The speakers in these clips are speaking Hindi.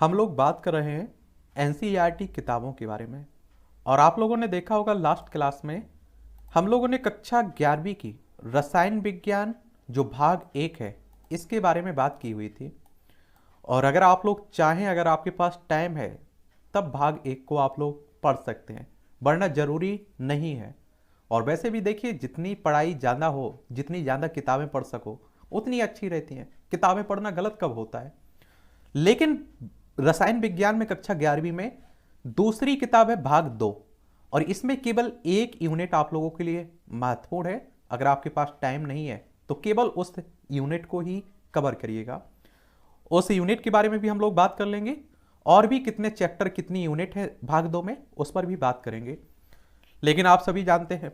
हम लोग बात कर रहे हैं एनसीईआरटी किताबों के बारे में। और आप लोगों ने देखा होगा लास्ट क्लास में हम लोगों ने कक्षा 11वीं की रसायन विज्ञान जो भाग 1 है इसके बारे में बात की हुई थी। और अगर आप लोग चाहें, अगर आपके पास टाइम है, तब भाग 1 को आप लोग पढ़ सकते हैं, वरना ज़रूरी नहीं है। और वैसे भी देखिए, जितनी पढ़ाई ज़्यादा हो, जितनी ज़्यादा किताबें पढ़ सको उतनी अच्छी रहती हैं। किताबें पढ़ना गलत कब होता है? लेकिन रसायन विज्ञान में कक्षा 11वीं में दूसरी किताब है भाग 2, और इसमें केवल एक यूनिट आप लोगों के लिए महत्वपूर्ण है। अगर आपके पास टाइम नहीं है तो केवल उस यूनिट को ही कवर करिएगा। उस यूनिट के बारे में भी हम लोग बात कर लेंगे, और भी कितने चैप्टर, कितनी यूनिट है भाग 2 में, उस पर भी बात करेंगे। लेकिन आप सभी जानते हैं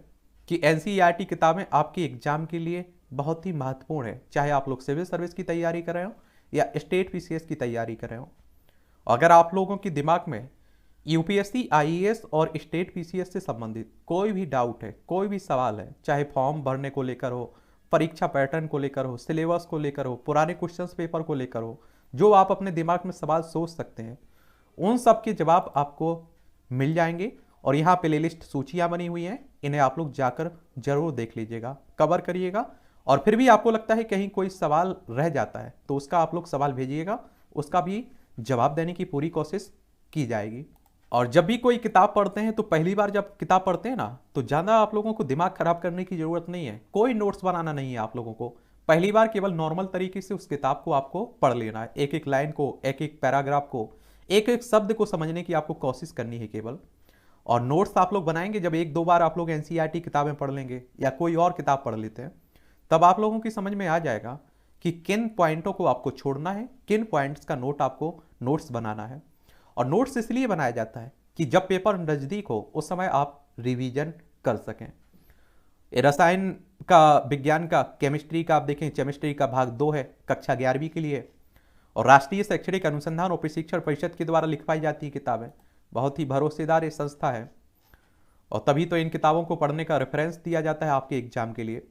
कि एनसीईआरटी किताबें आपके एग्जाम के लिए बहुत ही महत्वपूर्ण है, चाहे आप लोग सिविल सर्विस की तैयारी कर रहे हो या स्टेट पीसीएस की तैयारी कर रहे हो। अगर आप लोगों के दिमाग में यूपीएससी, आईएएस और स्टेट पीसीएस से संबंधित कोई भी डाउट है, कोई भी सवाल है, चाहे फॉर्म भरने को लेकर हो, परीक्षा पैटर्न को लेकर हो, सिलेबस को लेकर हो, पुराने क्वेश्चंस पेपर को लेकर हो, जो आप अपने दिमाग में सवाल सोच सकते हैं, उन सब के जवाब आपको मिल जाएंगे। और यहाँ प्लेलिस्ट सूचियाँ बनी हुई हैं, इन्हें आप लोग जाकर जरूर देख लीजिएगा, कवर करिएगा। और फिर भी आपको लगता है कहीं कोई सवाल रह जाता है तो उसका आप लोग सवाल भेजिएगा, उसका भी जवाब देने की पूरी कोशिश की जाएगी। और जब भी कोई किताब पढ़ते हैं तो पहली बार जब किताब पढ़ते हैं ना, तो ज़्यादा आप लोगों को दिमाग खराब करने की ज़रूरत नहीं है, कोई नोट्स बनाना नहीं है आप लोगों को। पहली बार केवल नॉर्मल तरीके से उस किताब को आपको पढ़ लेना है, एक एक लाइन को, एक एक पैराग्राफ को, एक एक शब्द को समझने की आपको कोशिश करनी है केवल। और नोट्स आप लोग बनाएंगे जब एक दो बार आप लोग एनसीईआरटी किताबें पढ़ लेंगे या कोई और किताब पढ़ लेते हैं, तब आप लोगों की समझ में आ जाएगा कि किन पॉइंटों को आपको छोड़ना है, किन पॉइंट्स का नोट आपको नोट्स बनाना है। और नोट्स इसलिए बनाया जाता है कि जब पेपर नज़दीक हो उस समय आप रिवीजन कर सकें। रसायन का, विज्ञान का, केमिस्ट्री का आप देखें, केमिस्ट्री का भाग 2 है कक्षा 11वीं के लिए, और राष्ट्रीय शैक्षणिक अनुसंधान और प्रशिक्षण परिषद के द्वारा लिखवाई जाती है किताबें। बहुत ही भरोसेदार ये संस्था है, और तभी तो इन किताबों को पढ़ने का रेफरेंस दिया जाता है आपके एग्जाम के लिए।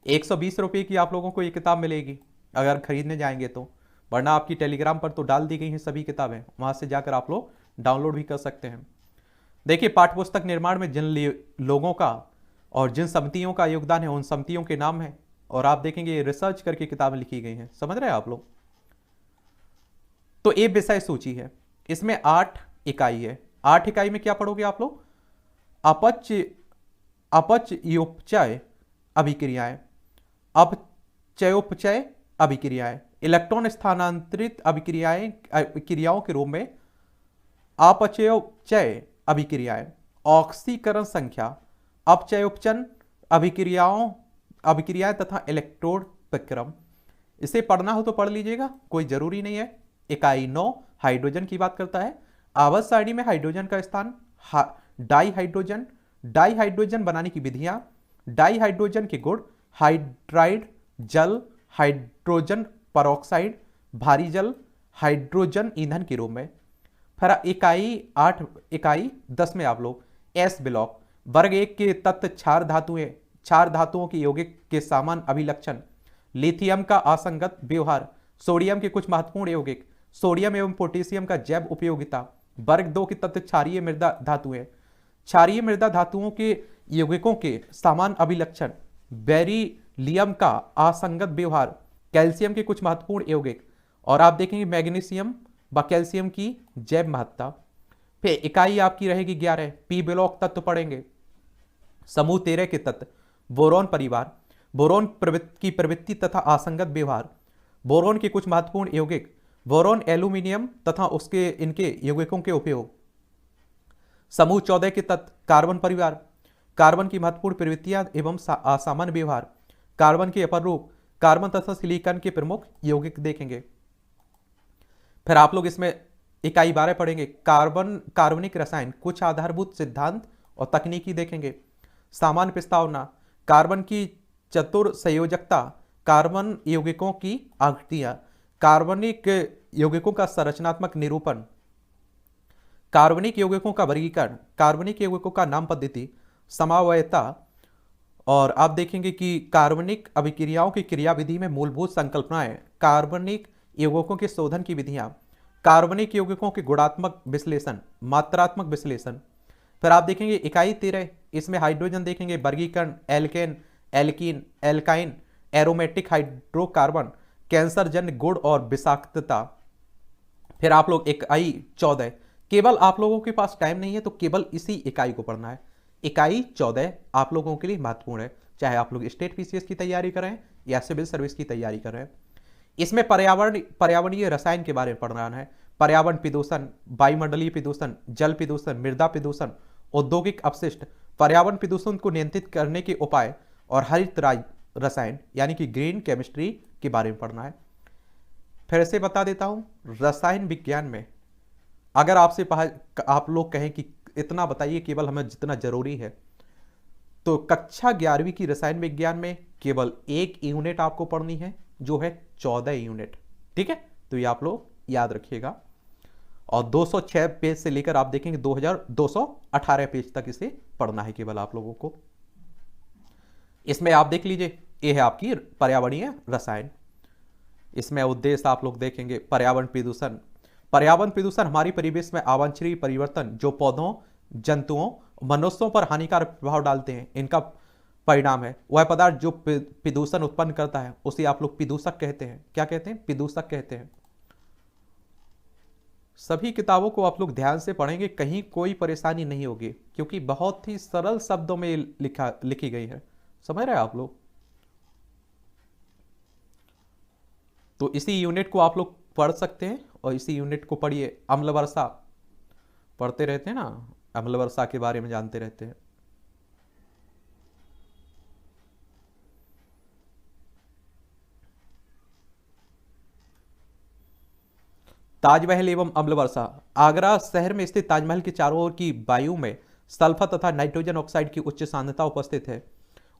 120 रुपये की आप लोगों को ये किताब मिलेगी अगर खरीदने जाएंगे तो, वरना आपकी टेलीग्राम पर तो डाल दी गई हैं सभी किताबें, वहाँ से जाकर आप लोग डाउनलोड भी कर सकते हैं। देखिए, पाठ्यपुस्तक निर्माण में जिन लोगों का और जिन समितियों का योगदान है, उन समितियों के नाम हैं, और आप देखेंगे ये रिसर्च करके किताबें लिखी गई हैं। समझ रहे हैं आप लोग? तो ये विषय सूची है, इसमें 8 इकाई है। 8 इकाई में क्या पढ़ोगे आप लोग? अपचयोपचय अभिक्रियाएं, अपचयोपचय अभिक्रियाएं, इलेक्ट्रॉन स्थानांतरित अभिक्रियाएं, क्रियाओं के रूप में अपचयोपचय अभिक्रियाएं, ऑक्सीकरण संख्या, अपचयोपचन अभिक्रियाएं तथा इलेक्ट्रोड प्रक्रम। इसे पढ़ना हो तो पढ़ लीजिएगा, कोई जरूरी नहीं है। इकाई 9 हाइड्रोजन की बात करता है। आवर्त सारणी में हाइड्रोजन का स्थान, डाईहाइड्रोजन, डाईहाइड्रोजन बनाने की विधियां, डाईहाइड्रोजन के गुण, हाइड्राइड जल, हाइड्रोजन परऑक्साइड, भारी जल, हाइड्रोजन ईंधन के रूप में। फिर इकाई 10 में आप लोग एस ब्लॉक, वर्ग 1 के तत्व क्षार धातुएं, क्षार धातुओं के यौगिक के सामान्य अभिलक्षण, लिथियम का असंगत व्यवहार, सोडियम के कुछ महत्वपूर्ण यौगिक, सोडियम एवं पोटेशियम का जैव उपयोगिता, वर्ग 2 के तत्व क्षारीय मृदा धातुएं, क्षारीय मृदा धातुओं के यौगिकों के सामान्य अभिलक्षण, बेरिलियम का असंगत व्यवहार, कैल्शियम के कुछ महत्वपूर्ण यौगिक, और आप देखेंगे मैग्नीशियम व कैल्शियम की जैव महत्ता। फिर इकाई आपकी रहेगी 11, पी ब्लॉक तत्व पढ़ेंगे। समूह 13 के तत्व, बोरोन परिवार, बोरोन की प्रवृत्ति तथा असंगत व्यवहार, बोरोन के कुछ महत्वपूर्ण यौगिक, बोरोन एल्यूमिनियम तथा उसके इनके यौगिकों के उपयोग। समूह 14 के तत्व, कार्बन परिवार, कार्बन की महत्वपूर्ण प्रवृत्तियां एवं असामान्य व्यवहार, कार्बन के अपर रूप, कार्बन तथा सिलिकॉन के प्रमुख यौगिक देखेंगे। फिर आप लोग इसमें इकाई 12 पढ़ेंगे, कार्बनिक रसायन, कुछ आधारभूत सिद्धांत और तकनीकी देखेंगे। सामान्य प्रस्तावना, कार्बन की चतुर संयोजकता, कार्बन यौगिकों की आकृतियां, कार्बनिक यौगिकों का संरचनात्मक निरूपण, कार्बनिक यौगिकों का वर्गीकरण, कार्बनिक यौगिकों का नाम पद्धति, समावयता, और आप देखेंगे कि कार्बनिक अभिक्रियाओं की क्रियाविधि में मूलभूत संकल्पनाएं, कार्बनिक यौगिकों के शोधन की विधियां, कार्बनिक यौगिकों के गुणात्मक विश्लेषण, मात्रात्मक विश्लेषण। फिर आप देखेंगे इकाई 13, इसमें हाइड्रोजन देखेंगे, वर्गीकरण, alkane, alkene, alkyne, aromatic hydrocarbon, cancer जन्य गुण और विषाक्तता। फिर आप लोग इकाई 14, केवल आप लोगों के पास टाइम नहीं है तो केवल इसी इकाई को पढ़ना है। इकाई 14 आप लोगों के लिए महत्वपूर्ण है, चाहे आप लोग स्टेट पीसीएस की तैयारी कर रहे हैं या सिविल सर्विस की तैयारी कर रहे हैं। इसमें पर्यावरणीय रसायन के बारे में पढ़ना है। पर्यावरण प्रदूषण, वायुमंडलीय प्रदूषण, जल प्रदूषण, मृदा प्रदूषण, औद्योगिक अपशिष्ट, पर्यावरण प्रदूषण को नियंत्रित करने के उपाय और हरित रसायन यानी कि ग्रीन केमिस्ट्री के बारे में पढ़ना है। फिर से बता देता हूं, रसायन विज्ञान में अगर आपसे आप लोग कहें कि इतना बताइए केवल हमें जितना जरूरी है, तो कक्षा 11वीं की रसायन विज्ञान में केवल एक यूनिट आपको पढ़नी है जो है 14 यूनिट। ठीक है, तो ये आप लोग याद रखिएगा। और 206 पेज से लेकर आप देखेंगे 2218 पेज तक इसे पढ़ना है केवल आप लोगों को। इसमें आप देख लीजिए, ये है आपकी पर्यावरणीय रसायन। इसमें उद्देश्य आप लोग देखेंगे पर्यावरण प्रदूषण। पर्यावरण प्रदूषण हमारी परिवेश में अवांछनीय परिवर्तन जो पौधों, जंतुओं, मनुष्यों पर हानिकारक प्रभाव डालते हैं, इनका परिणाम है। वह पदार्थ जो प्रदूषण उत्पन्न करता है उसे आप लोग प्रदूषक कहते हैं। क्या कहते हैं? प्रदूषक कहते हैं। सभी किताबों को आप लोग ध्यान से पढ़ेंगे, कहीं कोई परेशानी नहीं होगी, क्योंकि बहुत ही सरल शब्दों में लिखी गई है। समझ रहे हैं आप लोग? तो इसी यूनिट को आप लोग पढ़ सकते हैं और इसी यूनिट को पढ़िए। अम्ल वर्षा पढ़ते रहते हैं ना, अम्ल वर्षा के बारे में जानते रहते हैं। ताजमहल एवं अम्ल वर्षा। आगरा शहर में स्थित ताजमहल के चारों ओर की वायु में सल्फर तथा नाइट्रोजन ऑक्साइड की उच्च सांद्रता उपस्थित है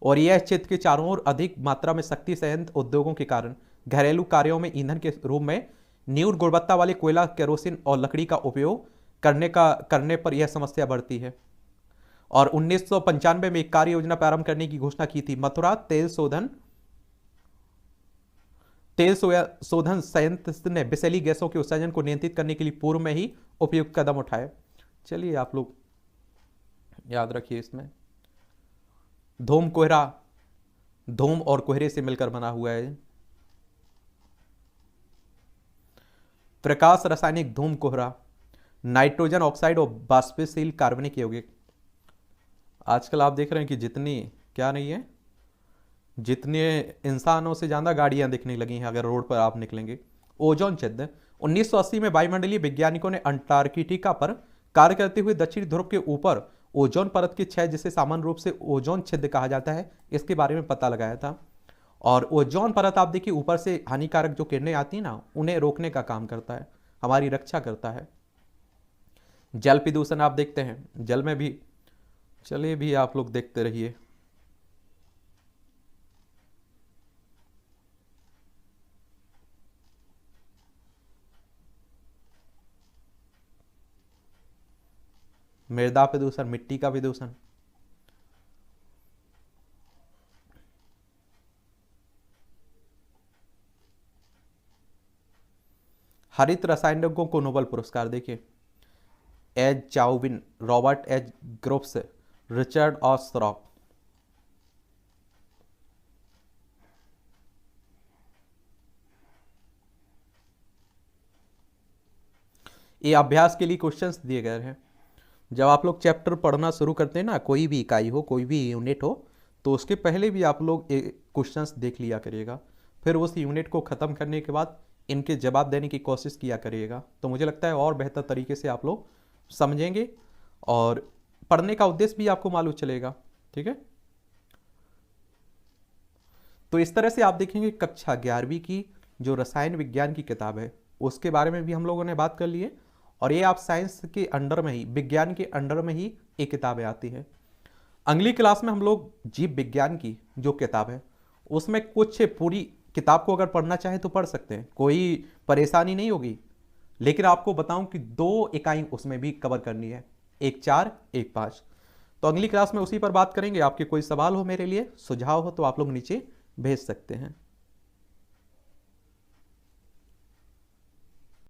और यह क्षेत्र के चारों ओर अधिक मात्रा में शक्ति संयंत्र उद्योगों के कारण घरेलू कार्यों में ईंधन के रूप में न्यून गुणवत्ता वाले कोयला, केरोसिन और लकड़ी का उपयोग करने पर यह समस्या बढ़ती है। और 1995 में एक कार्य योजना प्रारंभ करने की घोषणा की थी। मथुरा तेल शोधन संयंत्र ने विषैली गैसों के उत्सर्जन को नियंत्रित करने के लिए पूर्व में ही उपयुक्त कदम उठाए। चलिए आप लोग याद रखिए, इसमें धूम कोहरा, धूम और कोहरे से मिलकर बना हुआ है। प्रकाश रासायनिक धूम कोहरा, नाइट्रोजन ऑक्साइड और बाष्पशील कार्बनिक यौगिक। आजकल आप देख रहे हैं कि जितनी क्या नहीं है, जितने इंसानों से ज्यादा गाड़ियां दिखने लगी हैं अगर रोड पर आप निकलेंगे। ओजोन छिद्र। 1980 में वायुमंडलीय वैज्ञानिकों ने अंटार्कटिका पर कार्य करते हुए दक्षिणी ध्रुव के ऊपर ओजोन परत की क्षय, जिसे सामान्य रूप से ओजोन छिद्र कहा जाता है, इसके बारे में पता लगाया था। और ओजोन परत आप देखिए ऊपर से हानिकारक जो किरणें आती हैं ना, उन्हें रोकने का काम करता है, हमारी रक्षा करता है। जल प्रदूषण आप देखते हैं, जल में भी चलिए भी आप लोग देखते रहिए। मृदा प्रदूषण, मिट्टी का प्रदूषण। हरित रसायनों को नोबेल पुरस्कार देखिए, H Chauvin, Robert H Groves, Richard Ostrock. ये अभ्यास के लिए क्वेश्चंस दिए गए हैं। जब आप लोग चैप्टर पढ़ना शुरू करते हैं ना, कोई भी इकाई हो, कोई भी यूनिट हो, तो उसके पहले भी आप लोग क्वेश्चंस देख लिया करिएगा। फिर उस यूनिट को ख़त्म करने के बाद इनके जवाब देने की कोशिश किया करिएगा, तो मुझे लगता है और बेहतर तरीके से आप लोग समझेंगे और पढ़ने का उद्देश्य भी आपको मालूम चलेगा। ठीक है, तो इस तरह से आप देखेंगे कक्षा 11वीं की जो रसायन विज्ञान की किताब है उसके बारे में भी हम लोगों ने बात कर ली है। और ये आप साइंस के अंडर में ही, विज्ञान के अंडर में ही ये किताबें आती है। अगली क्लास में हम लोग जीव विज्ञान की जो किताब है उसमें कुछ, पूरी किताब को अगर पढ़ना चाहे तो पढ़ सकते हैं, कोई परेशानी नहीं होगी। लेकिन आपको बताऊं कि 2 इकाई उसमें भी कवर करनी है, एक 4, एक 5। तो अगली क्लास में उसी पर बात करेंगे। आपके कोई सवाल हो मेरे लिए, सुझाव हो, तो आप लोग नीचे भेज सकते हैं।